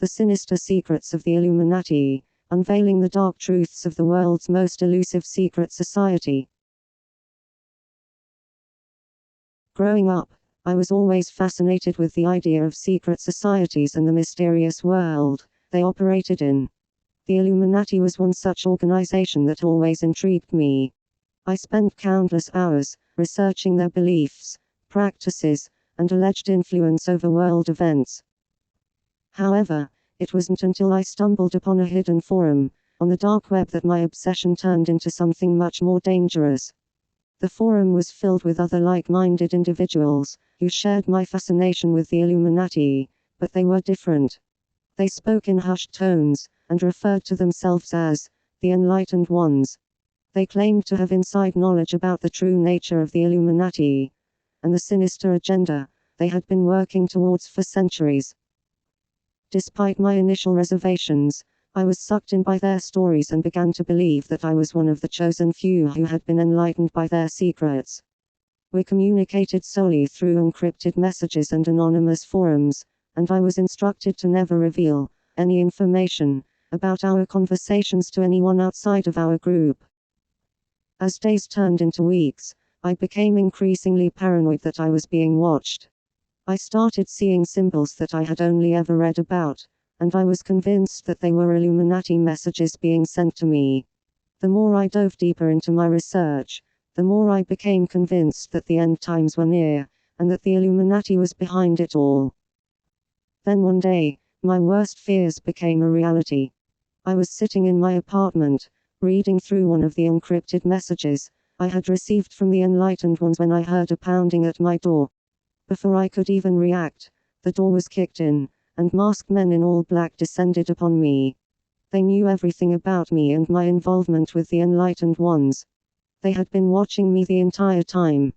The Sinister Secrets of the Illuminati, Unveiling the Dark Truths of the World's Most Elusive Secret Society. Growing up, I was always fascinated with the idea of secret societies and the mysterious world they operated in. The Illuminati was one such organization that always intrigued me. I spent countless hours researching their beliefs, practices, and alleged influence over world events. However, it wasn't until I stumbled upon a hidden forum on the dark web that my obsession turned into something much more dangerous. The forum was filled with other like-minded individuals who shared my fascination with the Illuminati, but they were different. They spoke in hushed tones and referred to themselves as the Enlightened Ones. They claimed to have inside knowledge about the true nature of the Illuminati and the sinister agenda they had been working towards for centuries. Despite my initial reservations, I was sucked in by their stories and began to believe that I was one of the chosen few who had been enlightened by their secrets. We communicated solely through encrypted messages and anonymous forums, and I was instructed to never reveal any information about our conversations to anyone outside of our group. As days turned into weeks, I became increasingly paranoid that I was being watched. I started seeing symbols that I had only ever read about, and I was convinced that they were Illuminati messages being sent to me. The more I dove deeper into my research, the more I became convinced that the end times were near, and that the Illuminati was behind it all. Then one day, my worst fears became a reality. I was sitting in my apartment, reading through one of the encrypted messages I had received from the Enlightened Ones when I heard a pounding at my door. Before I could even react, the door was kicked in, and masked men in all black descended upon me. They knew everything about me and my involvement with the Enlightened Ones. They had been watching me the entire time.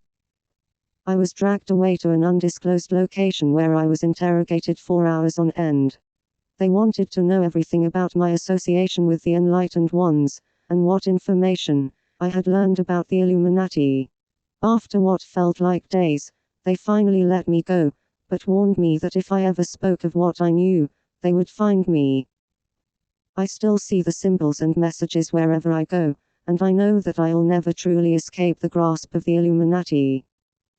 I was dragged away to an undisclosed location where I was interrogated for hours on end. They wanted to know everything about my association with the Enlightened Ones, and what information I had learned about the Illuminati. After what felt like days, they finally let me go, but warned me that if I ever spoke of what I knew, they would find me. I still see the symbols and messages wherever I go, and I know that I'll never truly escape the grasp of the Illuminati.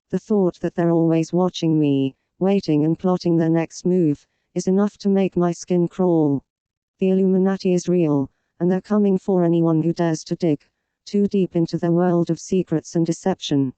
The thought that they're always watching me, waiting and plotting their next move, is enough to make my skin crawl. The Illuminati is real, and they're coming for anyone who dares to dig too deep into their world of secrets and deception.